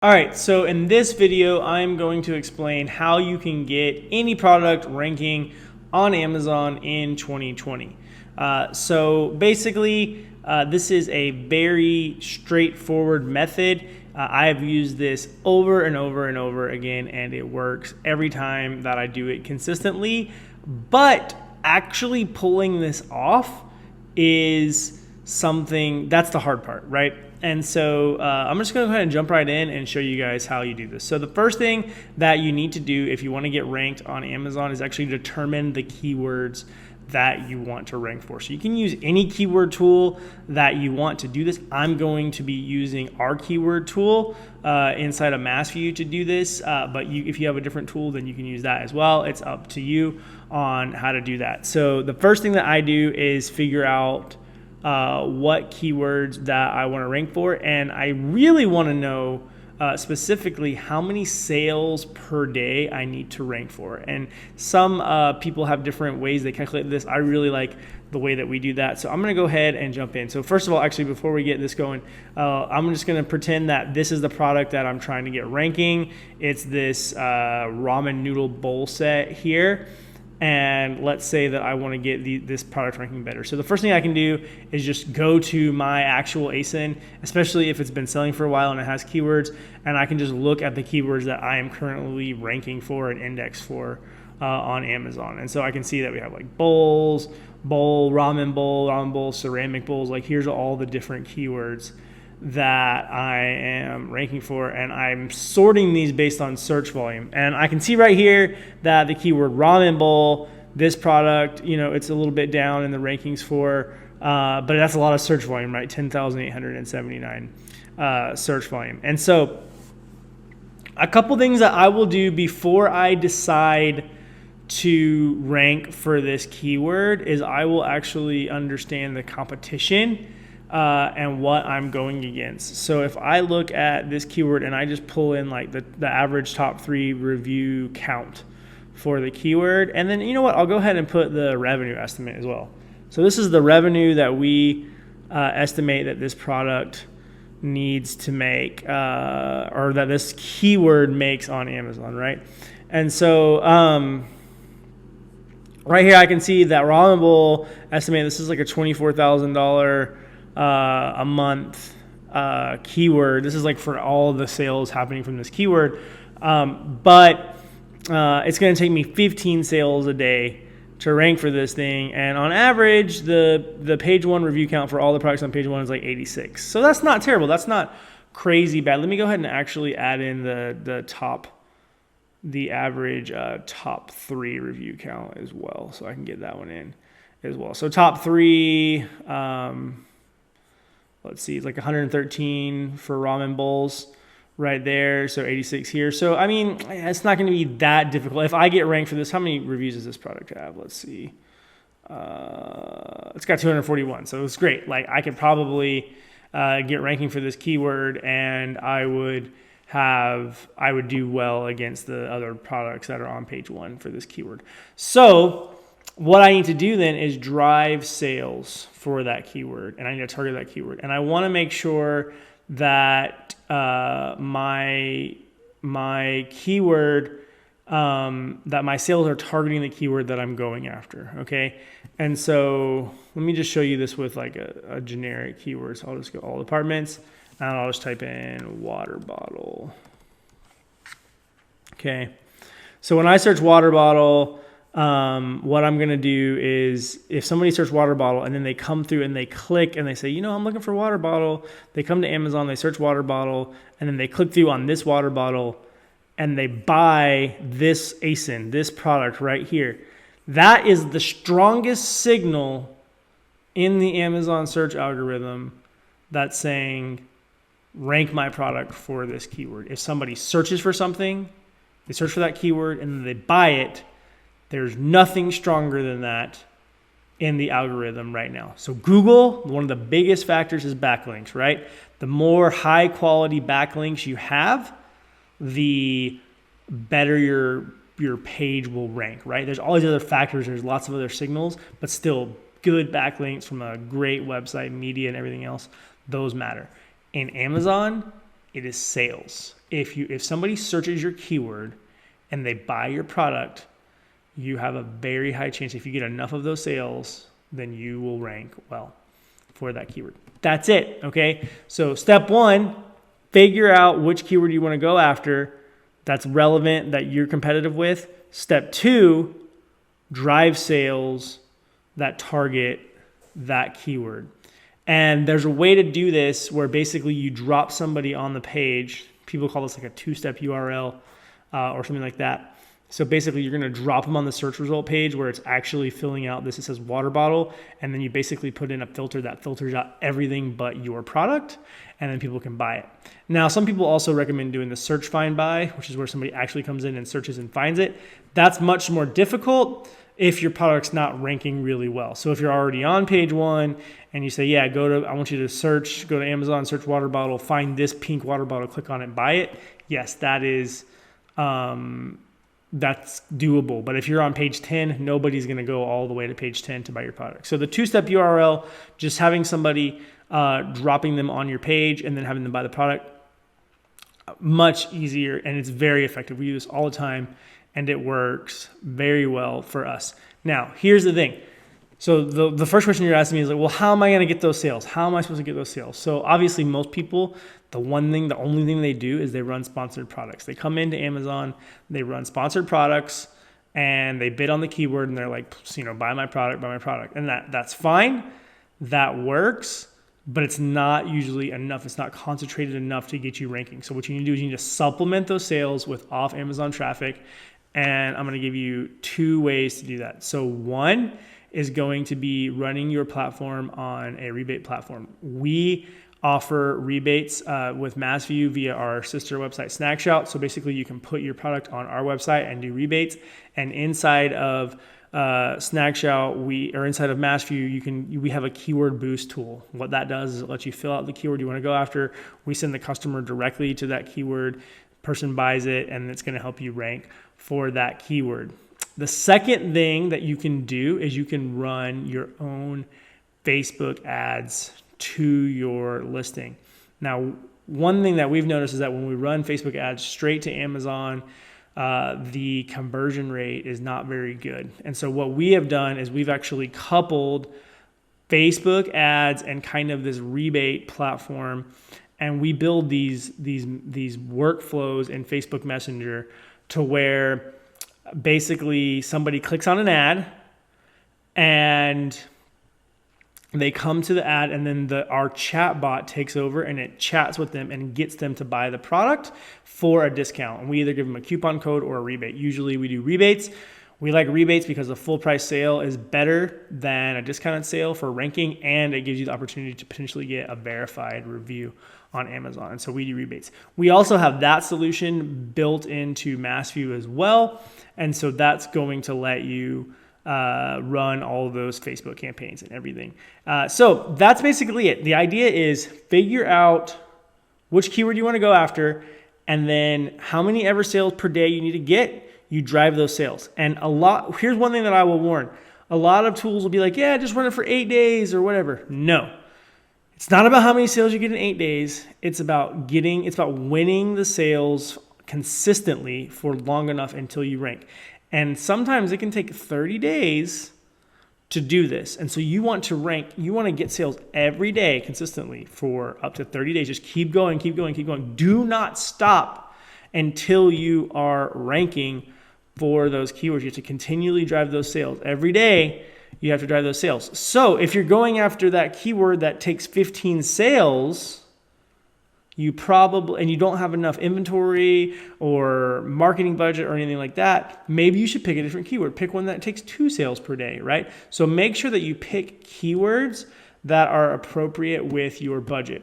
All right, so in this video, I'm going to explain how you can get any product ranking on Amazon in 2020. So basically, this is a very straightforward method. I have used this over and over and over again, and it works every time that I do it consistently. But actually pulling this off is something that's the hard part, right? And so I'm just going to go ahead and jump right in and show you guys how you do this. So the first thing that you need to do if you want to get ranked on Amazon is actually determine the keywords that you want to rank for. So you can use any keyword tool that you want to do this. I'm going to be using our keyword tool inside of Massview to do this, but if you have a different tool, then you can use that as well. It's up to you on how to do that. So the first thing that I do is figure out what keywords that I want to rank for, and I really want to know specifically how many sales per day I need to rank for. And some people have different ways they calculate this. I really like the way that we do that, so I'm going to go ahead and jump in. So first of all, actually before we get this going, I'm just going to pretend that this is the product that I'm trying to get ranking. It's this ramen noodle bowl set here. And let's say that I want to get this product ranking better. So the first thing I can do is just go to my actual ASIN, especially if it's been selling for a while and it has keywords, and I can just look at the keywords that I am currently ranking for and index for on Amazon. And so I can see that we have like bowls, ramen bowl, ceramic bowls. Like here's all the different keywords that I am ranking for, and I'm sorting these based on search volume. And I can see right here that the keyword ramen bowl, this product, it's a little bit down in the rankings for, but that's a lot of search volume, right? 10,879 search volume. And so a couple things that I will do before I decide to rank for this keyword is I will actually understand the competition and what I'm going against. So if I look at this keyword and I just pull in like the average top 3 review count for the keyword, and then you know what, I'll go ahead and put the revenue estimate as well. So this is the revenue that we estimate that this product needs to make, or that this keyword makes on Amazon, right? And so right here I can see that ramen bowl estimate, this is like a $24,000 a month keyword. This is like for all the sales happening from this keyword, but it's going to take me 15 sales a day to rank for this thing, and on average the page 1 review count for all the products on page 1 is like 86. So that's not terrible, that's not crazy bad. Let me go ahead and actually add in the average top 3 review count as well, so I can get that one in as well. So top 3, let's see, it's like 113 for ramen bowls right there. So 86 here. So, I mean, it's not going to be that difficult. If I get ranked for this, how many reviews does this product have? Let's see. It's got 241. So it's great. Like I could probably get ranking for this keyword, and I would do well against the other products that are on page 1 for this keyword. So what I need to do then is drive sales for that keyword, and I need to target that keyword. And I want to make sure that my keyword, that my sales are targeting the keyword that I'm going after, okay? And so let me just show you this with like a generic keyword. So I'll just go all departments, and I'll just type in water bottle. Okay, so when I search water bottle, what I'm going to do is if somebody searches water bottle and then they come through and they click and they say, I'm looking for water bottle, they come to Amazon, they search water bottle, and then they click through on this water bottle and they buy this ASIN, this product right here. That is the strongest signal in the Amazon search algorithm that's saying, rank my product for this keyword. If somebody searches for something, they search for that keyword and then they buy it, there's nothing stronger than that in the algorithm right now. So Google, one of the biggest factors is backlinks, right? The more high quality backlinks you have, the better your page will rank, right? There's all these other factors, there's lots of other signals, but still good backlinks from a great website, media, and everything else, those matter. In Amazon, it is sales. if somebody searches your keyword and they buy your product, you have a very high chance, if you get enough of those sales, then you will rank well for that keyword. That's it, okay? So step one, figure out which keyword you want to go after that's relevant, that you're competitive with. Step two, drive sales that target that keyword. And there's a way to do this where basically you drop somebody on the page. People call this like a two-step URL or something like that. So basically you're going to drop them on the search result page where it's actually filling out this. It says water bottle. And then you basically put in a filter that filters out everything but your product. And then people can buy it. Now, some people also recommend doing the search find by, which is where somebody actually comes in and searches and finds it. That's much more difficult if your product's not ranking really well. So if you're already on page one and you say, yeah, I want you to search, go to Amazon, search water bottle, find this pink water bottle, click on it, buy it. Yes, that is, that's doable. But if you're on page 10, nobody's going to go all the way to page 10 to buy your product. So the two-step URL, just having somebody dropping them on your page and then having them buy the product, much easier, and it's very effective. We use this all the time, and it works very well for us. Now, here's the thing. So the first question you're asking me is like, well, how am I going to get those sales? How am I supposed to get those sales? So obviously most people, the only thing they do is they run sponsored products. They come into Amazon, they run sponsored products, and they bid on the keyword, and they're like, buy my product. And that's fine. That works, but it's not usually enough. It's not concentrated enough to get you ranking. So what you need to do is you need to supplement those sales with off Amazon traffic. And I'm going to give you two ways to do that. So one is going to be running your platform on a rebate platform. We offer rebates with Massview via our sister website, Snackshout. So basically you can put your product on our website and do rebates. And inside of Snackshout, inside of Massview, we have a keyword boost tool. What that does is it lets you fill out the keyword you want to go after. We send the customer directly to that keyword. Person buys it, and it's going to help you rank for that keyword. The second thing that you can do is you can run your own Facebook ads to your listing. Now, one thing that we've noticed is that when we run Facebook ads straight to Amazon, the conversion rate is not very good. And so what we have done is we've actually coupled Facebook ads and kind of this rebate platform, and we build these workflows in Facebook Messenger to where basically somebody clicks on an ad and they come to the ad, and then our chat bot takes over and it chats with them and gets them to buy the product for a discount. And we either give them a coupon code or a rebate. Usually we do rebates. We like rebates because a full price sale is better than a discounted sale for ranking, and it gives you the opportunity to potentially get a verified review on Amazon. And so we do rebates. We also have that solution built into Massview as well. And so that's going to let you run all of those Facebook campaigns and everything. So that's basically it. The idea is figure out which keyword you want to go after, and then how many ever sales per day you need to get. You drive those sales. And here's one thing that I will warn. A lot of tools will be like, yeah, just run it for 8 days or whatever. No. It's not about how many sales you get in 8 days. It's about winning the sales consistently for long enough until you rank. And sometimes it can take 30 days to do this. And so you want to get sales every day consistently for up to 30 days. Just keep going, keep going, keep going. Do not stop until you are ranking for those keywords. You have to continually drive those sales. Every day you have to drive those sales. So if you're going after that keyword that takes 15 sales, and you don't have enough inventory or marketing budget or anything like that, maybe you should pick a different keyword. Pick one that takes 2 sales per day, right? So make sure that you pick keywords that are appropriate with your budget.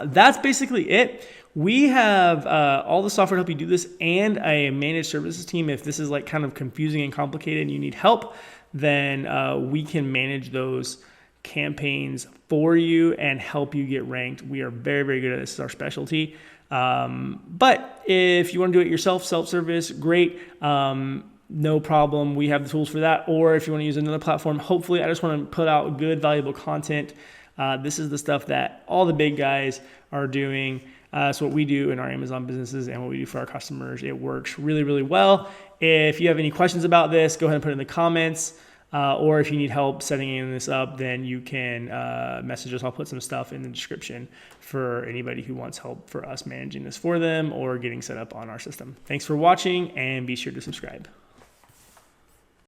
That's basically it. We have all the software to help you do this, and a managed services team. If this is like kind of confusing and complicated and you need help, then we can manage those campaigns for you and help you get ranked. We are very, very good at this. It's our specialty. But if you want to do it yourself, self-service, great. No problem. We have the tools for that. Or if you want to use another platform, hopefully I just want to put out good, valuable content. This is the stuff that all the big guys are doing. That's what we do in our Amazon businesses and what we do for our customers. It works really, really well. If you have any questions about this, go ahead and put it in the comments. Or if you need help setting this up, then you can message us. I'll put some stuff in the description for anybody who wants help for us managing this for them or getting set up on our system. Thanks for watching, and be sure to subscribe.